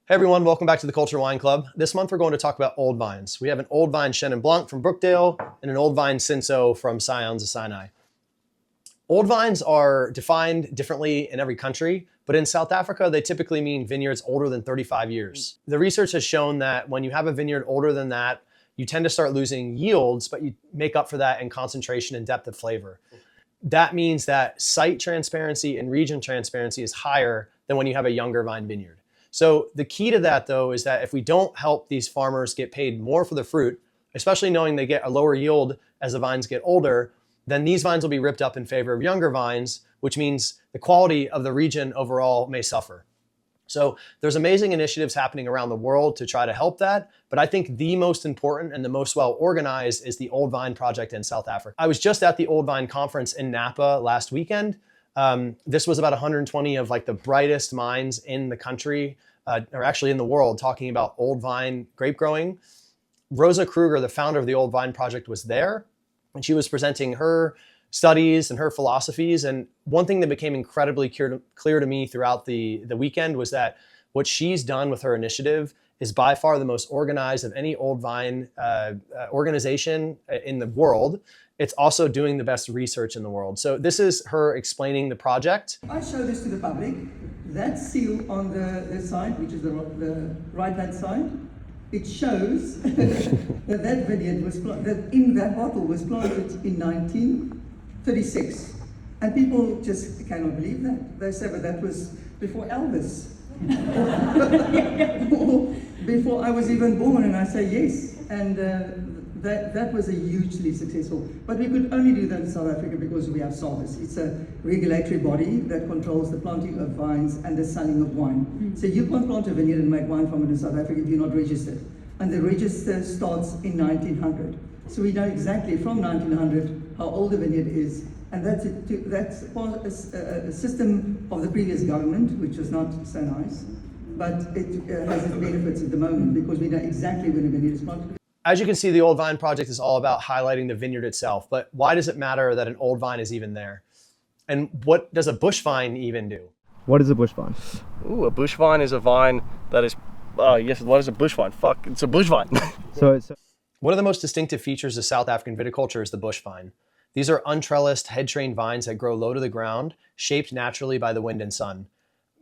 Hey everyone, welcome back to the Culture Wine Club. This month we're going to talk about old vines. We have an old vine Chenin Blanc from Brookdale and an old vine Cinsault from Scions of Sinai. Old vines are defined differently in every country, but in South Africa they typically mean vineyards older than 35 years. The research has shown that when you have a vineyard older than that, you tend to start losing yields, but you make up for that in concentration and depth of flavor. That means that site transparency and region transparency is higher than when you have a younger vine vineyard. So the key to that, though, is that if we don't help these farmers get paid more for the fruit, especially knowing they get a lower yield as the vines get older, then these vines will be ripped up in favor of younger vines, which means the quality of the region overall may suffer. So there's amazing initiatives happening around the world to try to help that. But I think the most important and the most well organized is the Old Vine Project in South Africa. I was just at the Old Vine Conference in Napa last weekend. This was about 120 of like the brightest minds in the country, or actually in the world, talking about old vine grape growing. Rosa Kruger, the founder of the Old Vine Project, was there, and she was presenting her studies and her philosophies. And one thing that became incredibly clear to me throughout the weekend was that what she's done with her initiative is by far the most organized of any old vine organization in the world. It's also doing the best research in the world. So this is her explaining the project. I show this to the public. That seal on the side, which is the right-hand side, it shows that vineyard was that in that bottle was planted in 1936. And people just cannot believe that. They say, but that was before Elvis. Or before I was even born, and I say yes. And that was a hugely successful. But we could only do that in South Africa because we have SARS. It's a regulatory body that controls the planting of vines and the selling of wine. So you can't plant a vineyard and make wine from it in South Africa if you're not registered. And the register starts in 1900. So we know exactly from 1900 how old the vineyard is. And that's a system of the previous government, which was not so nice. But it has its benefits at the moment because we know exactly when a vineyard is planted. As you can see, the Old Vine Project is all about highlighting the vineyard itself, but why does it matter that an old vine is even there? And what does a bush vine even do? What is a bush vine? Ooh, a bush vine is a vine that is, yes, what is a bush vine? Fuck, it's a bush vine. One of the most distinctive features of South African viticulture is the bush vine. These are untrellised, head-trained vines that grow low to the ground, shaped naturally by the wind and sun.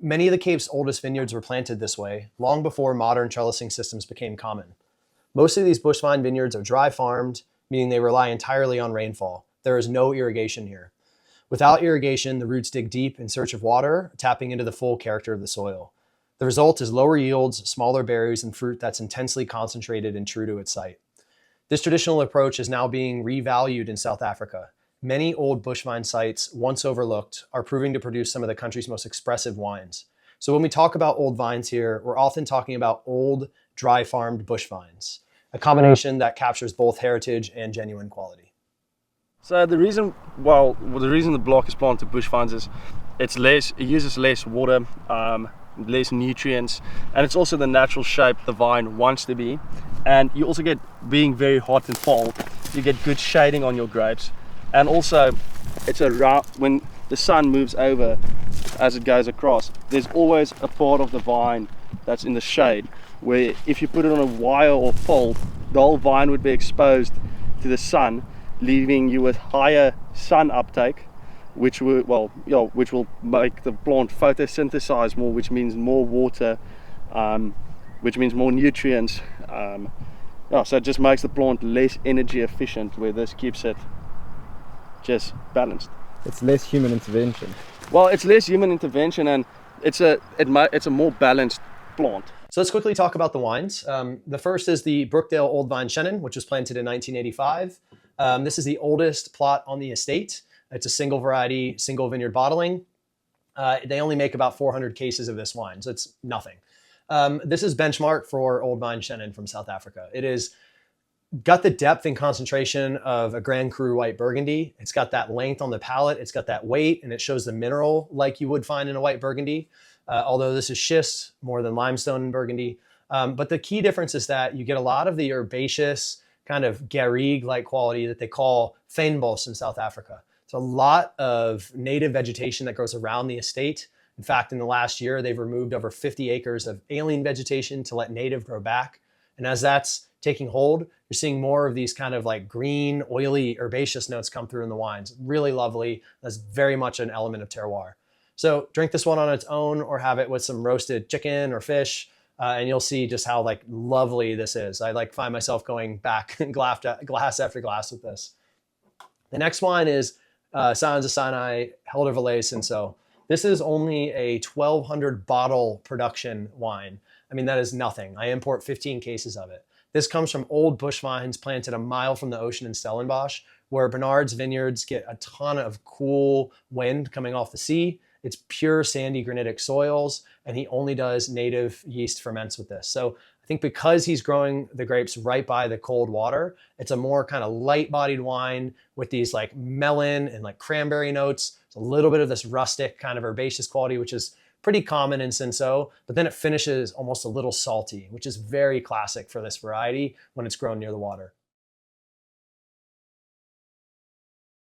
Many of the Cape's oldest vineyards were planted this way, long before modern trellising systems became common. Most of these bush vine vineyards are dry farmed, meaning they rely entirely on rainfall. There is no irrigation here. Without irrigation, the roots dig deep in search of water, tapping into the full character of the soil. The result is lower yields, smaller berries, and fruit that's intensely concentrated and true to its site. This traditional approach is now being revalued in South Africa. Many old bush vine sites, once overlooked, are proving to produce some of the country's most expressive wines. So when we talk about old vines here, we're often talking about old, dry farmed bush vines, a combination that captures both heritage and genuine quality. So the reason the block is planted bush vines is it uses less water, less nutrients, and it's also the natural shape the vine wants to be. And you also get, being very hot and fall, you get good shading on your grapes. And also it's when the sun moves over as it goes across, there's always a part of the vine that's in the shade, where if you put it on a wire or pole, the whole vine would be exposed to the sun, leaving you with higher sun uptake, which will make the plant photosynthesize more, which means more water, which means more nutrients. So it just makes the plant less energy efficient, where this keeps it just balanced. It's less human intervention. Well, it's less human intervention, and it's a more balanced plant. So let's quickly talk about the wines. The first is the Brookdale Old Vine Chenin, which was planted in 1985. This is the oldest plot on the estate. It's a single variety, single vineyard bottling. They only make about 400 cases of this wine, so it's nothing. This is benchmark for Old Vine Chenin from South Africa. It is got the depth and concentration of a Grand Cru white Burgundy. It's got that length on the palate. It's got that weight, and it shows the mineral like you would find in a white Burgundy. Although this is schist more than limestone in Burgundy. But the key difference is that you get a lot of the herbaceous kind of garrigue-like quality that they call fynbos in South Africa. It's a lot of native vegetation that grows around the estate, In fact, in the last year, they've removed over 50 acres of alien vegetation to let native grow back. And as that's taking hold, you're seeing more of these kind of like green, oily, herbaceous notes come through in the wines. Really lovely. That's very much an element of terroir. So drink this one on its own or have it with some roasted chicken or fish. And you'll see just how like lovely this is. I like find myself going back glass after glass with this. The next wine is Scions of Sinai, Heldervallei Cinsault. This is only a 1,200 bottle production wine. I mean, that is nothing. I import 15 cases of it. This comes from old bush vines planted a mile from the ocean in Stellenbosch, where Bernard's vineyards get a ton of cool wind coming off the sea. It's pure sandy granitic soils, and he only does native yeast ferments with this. So I think because he's growing the grapes right by the cold water, it's a more kind of light-bodied wine with these like melon and like cranberry notes. It's a little bit of this rustic kind of herbaceous quality, which is pretty common in Cinsault, but then it finishes almost a little salty, which is very classic for this variety when it's grown near the water.